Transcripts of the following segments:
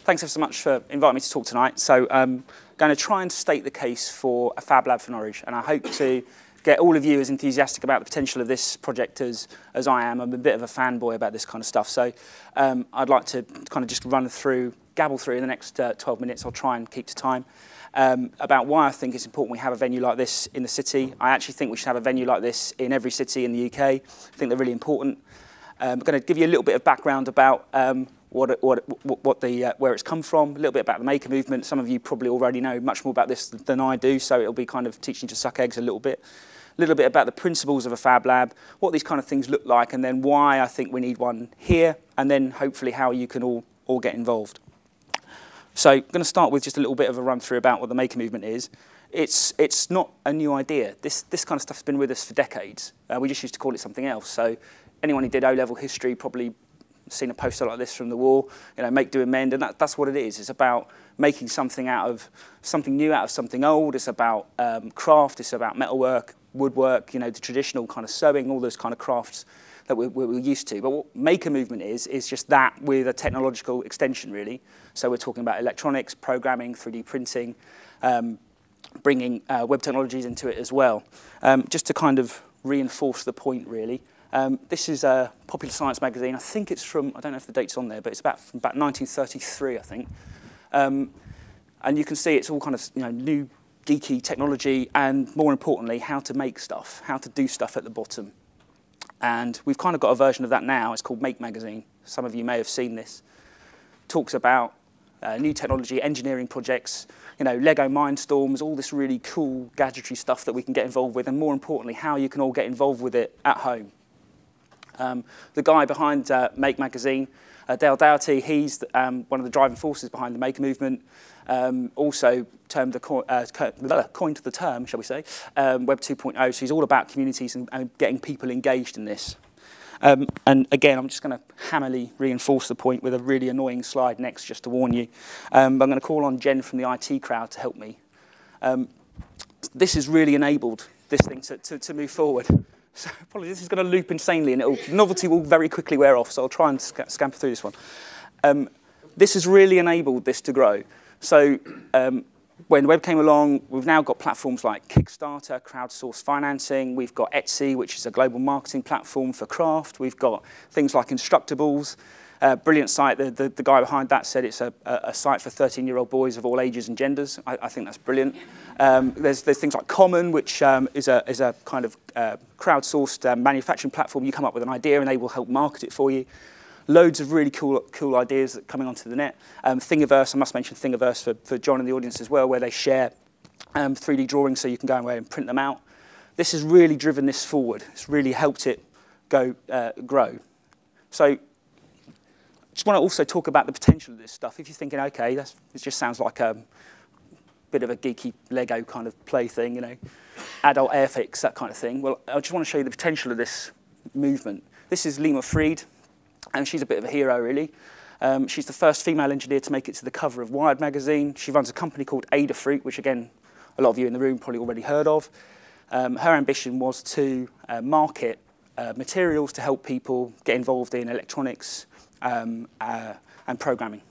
Thanks ever so much for inviting me to talk tonight. So I'm going to try and state the case for a Fab Lab for Norwich, and I hope to get all of you as enthusiastic about the potential of this project as I am. I'm a bit of a fanboy about this kind of stuff, so I'd like to kind of just gabble through in the next 12 minutes. I'll try and keep to time. About why I think it's important we have a venue like this in the city. I actually think we should have a venue like this in every city in the UK. I think they're really important. I'm going to give you a little bit of background about where it's come from, a little bit about the maker movement. Some of you probably already know much more about this than I do, so it'll be kind of teaching to suck eggs a little bit about the principles of a Fab Lab, what these kind of things look like, and then why I think we need one here, and then hopefully how you can all get involved. So I'm going to start with just a little bit of a run through about what the maker movement is. It's not a new idea. This kind of stuff's been with us for decades. We just used to call it something else. So anyone who did O-level history probably seen a poster like this from the wall, make, do, amend, and that's what it is. It's about making something out of something new, out of something old. It's about craft. It's about metalwork, woodwork, the traditional kind of sewing, all those kind of crafts that we're used to. But what maker movement is just that with a technological extension, really. So we're talking about electronics, programming, 3D printing, bringing web technologies into it as well. Just to kind of reinforce the point, really. This is a Popular Science magazine. I think it's from, I don't know if the date's on there, but it's from about 1933, I think. And you can see it's all kind of new geeky technology and, more importantly, how to make stuff, how to do stuff at the bottom. And we've kind of got a version of that now. It's called Make Magazine. Some of you may have seen this. Talks about new technology, engineering projects, Lego Mindstorms, all this really cool gadgetry stuff that we can get involved with, and more importantly, how you can all get involved with it at home. The guy behind Make Magazine, Dale Doughty, he's one of the driving forces behind the maker movement. Also coined the term, shall we say, Web 2.0. So he's all about communities and getting people engaged in this. And again, I'm just going to hammerly reinforce the point with a really annoying slide next, just to warn you. I'm going to call on Jen from the IT crowd to help me. This has really enabled this thing to move forward. So apologies, this is going to loop insanely, and novelty will very quickly wear off, so I'll try and scamper through this one. This has really enabled this to grow. So when the web came along, we've now got platforms like Kickstarter, crowdsourced financing. We've got Etsy, which is a global marketing platform for craft. We've got things like Instructables, brilliant site. The guy behind that said it's a site for 13-year-old boys of all ages and genders. I think that's brilliant. There's things like Common, which is a kind of crowdsourced manufacturing platform. You come up with an idea and they will help market it for you. Loads of really cool ideas that are coming onto the net. Thingiverse, I must mention Thingiverse for John in the audience as well, where they share 3D drawings so you can go away and print them out. This has really driven this forward. It's really helped it grow. So just want to also talk about the potential of this stuff. If you're thinking, okay, it just sounds like a bit of a geeky Lego kind of play thing, adult airfix, that kind of thing. Well, I just want to show you the potential of this movement. This is Lima Freed, and she's a bit of a hero, really. She's the first female engineer to make it to the cover of Wired magazine. She runs a company called Adafruit, which, again, a lot of you in the room probably already heard of. Her ambition was to market materials to help people get involved in electronics, and programming.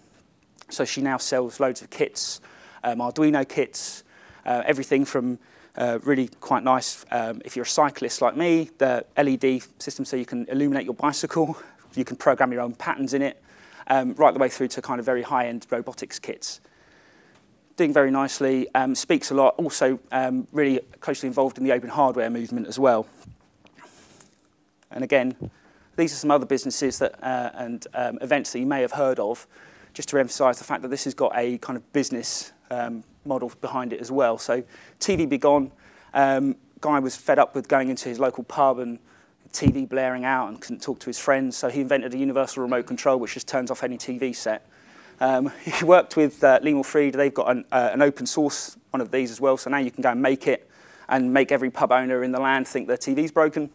So she now sells loads of kits, Arduino kits, everything from really quite nice, if you're a cyclist like me, the LED system so you can illuminate your bicycle, you can program your own patterns in it, right the way through to kind of very high-end robotics kits. Doing very nicely, speaks a lot, also really closely involved in the open hardware movement as well. And again, these are some other businesses that, and events that you may have heard of, just to emphasise the fact that this has got a kind of business model behind it as well. So TV Be Gone, guy was fed up with going into his local pub and TV blaring out and couldn't talk to his friends, so he invented a universal remote control which just turns off any TV set. He worked with Lima Freed. They've got an open source one of these as well, so now you can go and make it and make every pub owner in the land think their TV's broken.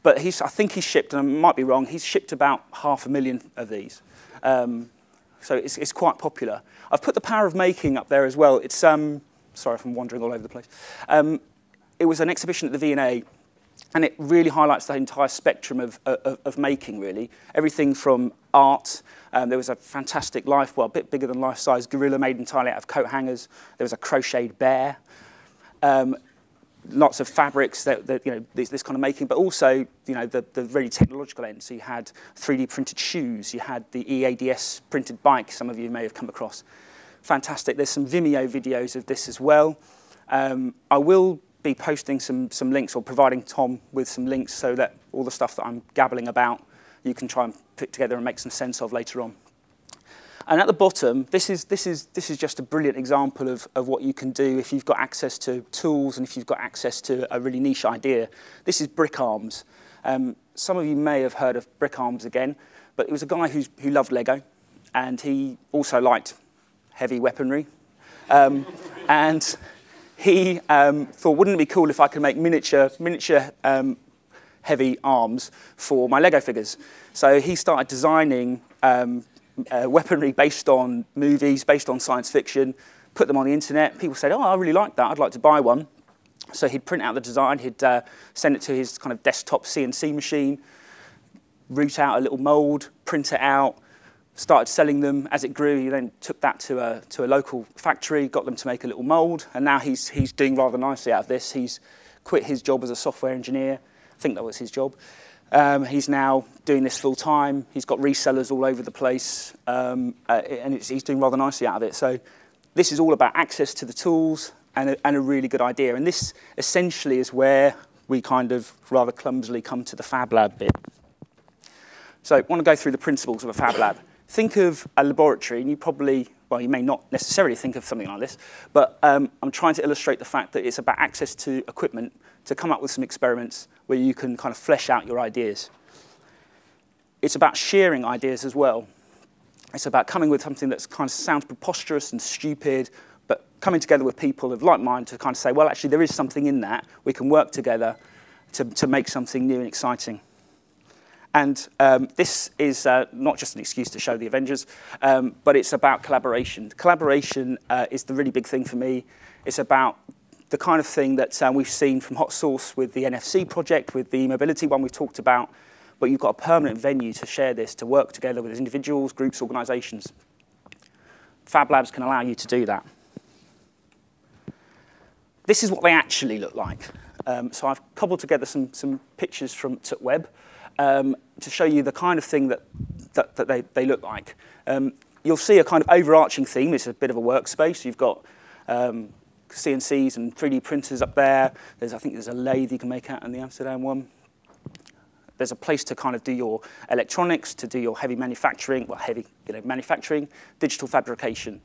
But I think he's shipped, and I might be wrong, he's shipped about 500,000 of these. So it's quite popular. I've put the power of making up there as well. It's, sorry if I'm wandering all over the place. It was an exhibition at the V&A And it really highlights the entire spectrum of making, really. Everything from art. There was a fantastic a bit bigger than life-size gorilla made entirely out of coat hangers. There was a crocheted bear. Lots of fabrics that you know, this kind of making, but also, you know, the really technological end. So you had 3D printed shoes. You had the EADS printed bike. Some of you may have come across. Fantastic. There's some Vimeo videos of this as well. I will be posting some links, or providing Tom with some links, so that all the stuff that I'm gabbling about you can try and put together and make some sense of later on. And at the bottom, this is just a brilliant example of what you can do if you've got access to tools and if you've got access to a really niche idea. This is brick arms. Some of you may have heard of brick arms again, but it was a guy who loved Lego, and he also liked heavy weaponry. And he thought, wouldn't it be cool if I could make miniature heavy arms for my Lego figures? So he started designing weaponry based on movies, based on science fiction, put them on the internet. People said, oh, I really like that, I'd like to buy one. So he'd print out the design, he'd send it to his kind of desktop CNC machine, root out a little mold, print it out, started selling them. As it grew, he then took that to a local factory, got them to make a little mould, and now he's doing rather nicely out of this. He's quit his job as a software engineer. I think that was his job. He's now doing this full time. He's got resellers all over the place, and he's doing rather nicely out of it. So this is all about access to the tools and a really good idea. And this essentially is where we kind of rather clumsily come to the Fab Lab bit. So I want to go through the principles of a Fab Lab. Think of a laboratory, and you probably, well, you may not necessarily think of something like this, but I'm trying to illustrate the fact that it's about access to equipment to come up with some experiments where you can kind of flesh out your ideas. It's about sharing ideas as well. It's about coming with something that kind of sounds preposterous and stupid, but coming together with people of like mind to kind of say, well, actually, there is something in that. We can work together to make something new and exciting. And this is not just an excuse to show the Avengers, but it's about collaboration. Collaboration is the really big thing for me. It's about the kind of thing that we've seen from Hot Sauce with the NFC project, with the mobility one we've talked about, but you've got a permanent venue to share this, to work together with individuals, groups, organisations. Fab Labs can allow you to do that. This is what they actually look like. So I've cobbled together some pictures from Web. To show you the kind of thing that they look like. You'll see a kind of overarching theme. It's a bit of a workspace. You've got CNCs and 3D printers up there. I think there's a lathe you can make out in the Amsterdam one. There's a place to kind of do your electronics, to do your heavy manufacturing, manufacturing, digital fabrication.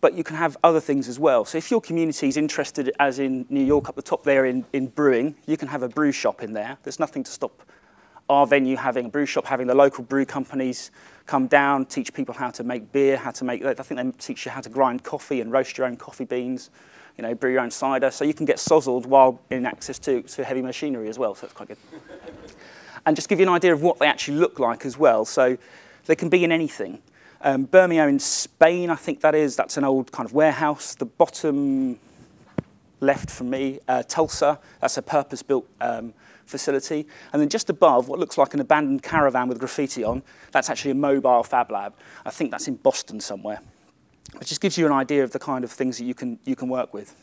But you can have other things as well. So if your community is interested, as in New York up the top there in brewing, you can have a brew shop in there. There's nothing to stop our venue having a brew shop, having the local brew companies come down, teach people how to make beer, I think they teach you how to grind coffee and roast your own coffee beans, brew your own cider. So you can get sozzled while in access to heavy machinery as well, so that's quite good. And just give you an idea of what they actually look like as well. So they can be in anything. Bermeo in Spain, I think that's an old kind of warehouse. The bottom left from me, Tulsa, that's a purpose-built facility. And then just above, what looks like an abandoned caravan with graffiti on, that's actually a mobile Fab Lab. I think that's in Boston somewhere. It just gives you an idea of the kind of things that you can work with.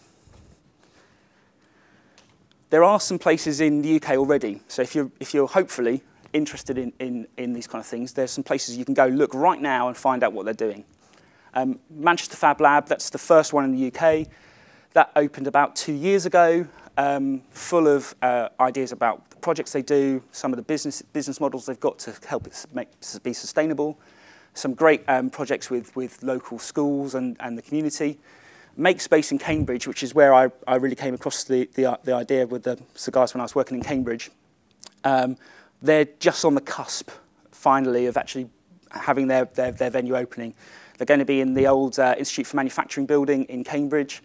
There are some places in the UK already. So if you're hopefully interested in these kind of things, there's some places you can go look right now and find out what they're doing. Manchester Fab Lab, that's the first one in the UK. That opened about 2 years ago, full of ideas about the projects they do, some of the business models they've got to help it be sustainable, some great projects with local schools and the community. Makespace in Cambridge, which is where I really came across the idea with the cigars when I was working in Cambridge. They're just on the cusp, finally, of actually having their venue opening. They're going to be in the old Institute for Manufacturing building in Cambridge,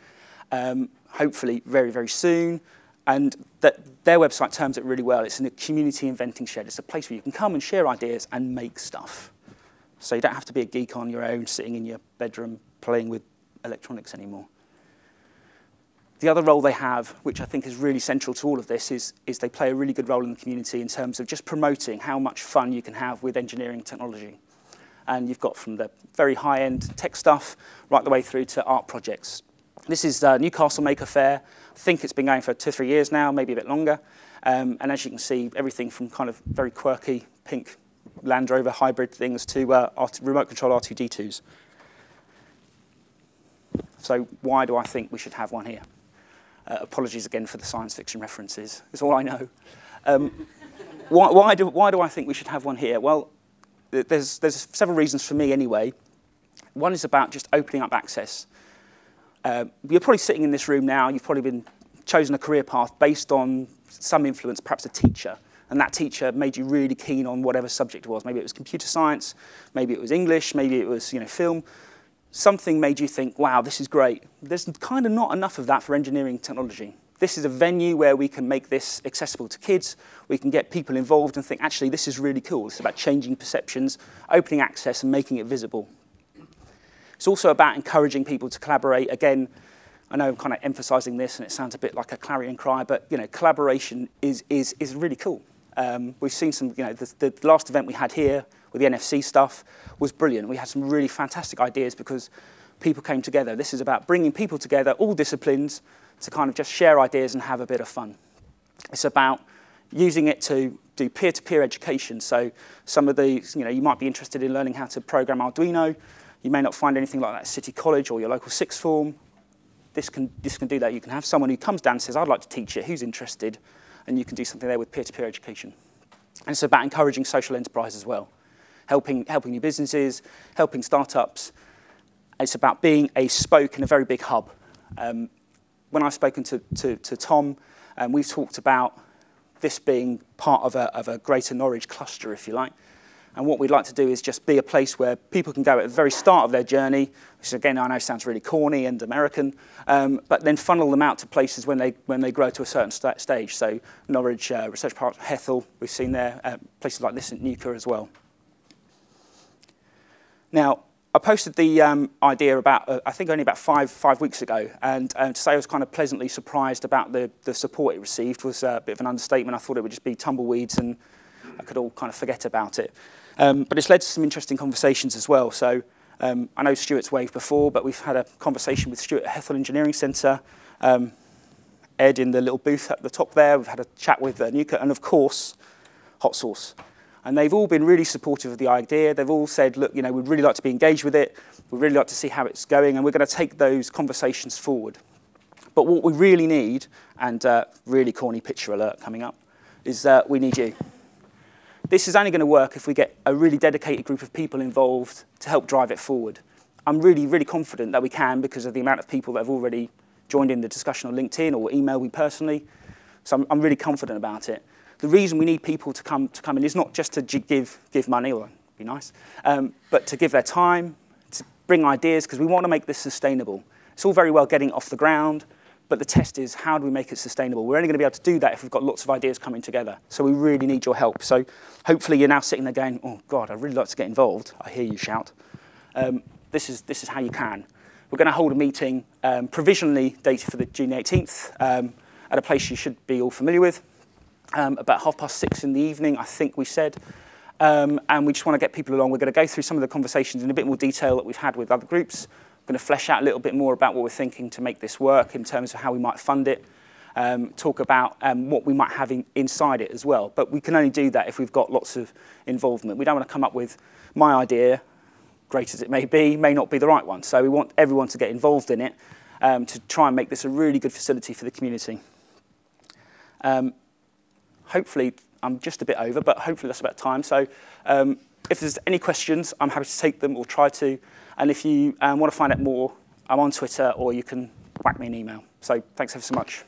hopefully very, very soon. And their website terms it really well. It's a community inventing shed. It's a place where you can come and share ideas and make stuff. So you don't have to be a geek on your own, sitting in your bedroom playing with electronics anymore. The other role they have, which I think is really central to all of this, is they play a really good role in the community in terms of just promoting how much fun you can have with engineering technology. And you've got from the very high-end tech stuff right the way through to art projects. This is Newcastle Maker Faire. I think it's been going for 2 or 3 years now, maybe a bit longer. And as you can see, everything from kind of very quirky pink Land Rover hybrid things to remote control R2-D2s. So why do I think we should have one here? Apologies again for the science fiction references. It's all I know. Why do I think we should have one here? Well, there's several reasons for me anyway. One is about just opening up access. You're probably sitting in this room now. You've probably been chosen a career path based on some influence, perhaps a teacher. And that teacher made you really keen on whatever subject it was. Maybe it was computer science, maybe it was English, maybe it was film. Something made you think, wow, this is great. There's kind of not enough of that for engineering technology. This is a venue where we can make this accessible to kids. We can get people involved and think, actually, this is really cool. It's about changing perceptions, opening access, and making it visible. It's also about encouraging people to collaborate. Again, I know I'm kind of emphasizing this, and it sounds a bit like a clarion cry, but collaboration is really cool. We've seen some, the last event we had here with the NFC stuff was brilliant. We had some really fantastic ideas because people came together. This is about bringing people together, all disciplines, to kind of just share ideas and have a bit of fun. It's about using it to do peer-to-peer education. So some of these, you might be interested in learning how to program Arduino. You may not find anything like that at City College or your local sixth form. This can do that. You can have someone who comes down and says, I'd like to teach it, who's interested, and you can do something there with peer-to-peer education. And it's about encouraging social enterprise as well, helping new businesses, helping startups. It's about being a spoke in a very big hub. When I've spoken to Tom, we've talked about this being part of a greater Norwich cluster, if you like. And what we'd like to do is just be a place where people can go at the very start of their journey, which again I know sounds really corny and American, but then funnel them out to places when they grow to a certain stage. So Norwich Research Park, Hethel, we've seen there, places like this in Newcastle as well. Now, I posted the idea about, I think only about five weeks ago, and to say I was kind of pleasantly surprised about the support it received was a bit of an understatement. I thought it would just be tumbleweeds and I could all kind of forget about it. But it's led to some interesting conversations as well. So I know Stuart's waved before, but we've had a conversation with Stuart at Hethel Engineering Centre, Ed in the little booth at the top there. We've had a chat with Newcastle, and of course, Hot Sauce. And they've all been really supportive of the idea. They've all said, look, we'd really like to be engaged with it. We'd really like to see how it's going, and we're going to take those conversations forward. But what we really need, and really corny picture alert coming up, is we need you. This is only going to work if we get a really dedicated group of people involved to help drive it forward. I'm really, really confident that we can because of the amount of people that have already joined in the discussion on LinkedIn or emailed me personally. So I'm really confident about it. The reason we need people to come in is not just to give money, or it'd be nice, but to give their time, to bring ideas, because we want to make this sustainable. It's all very well getting it off the ground, but the test is how do we make it sustainable? We're only going to be able to do that if we've got lots of ideas coming together. So we really need your help. So hopefully you're now sitting there going, oh God, I'd really like to get involved. I hear you shout. This is how you can. We're going to hold a meeting provisionally dated for the June 18th at a place you should be all familiar with. About 6:30 in the evening, I think we said. And we just want to get people along. We're going to go through some of the conversations in a bit more detail that we've had with other groups. We're going to flesh out a little bit more about what we're thinking to make this work in terms of how we might fund it. Talk about what we might have inside it as well. But we can only do that if we've got lots of involvement. We don't want to come up with my idea, great as it may not be the right one. So we want everyone to get involved in it to try and make this a really good facility for the community. Hopefully, I'm just a bit over, but hopefully that's about time. So if there's any questions, I'm happy to take them or try to. And if you want to find out more, I'm on Twitter, or you can whack me an email. So thanks ever so much.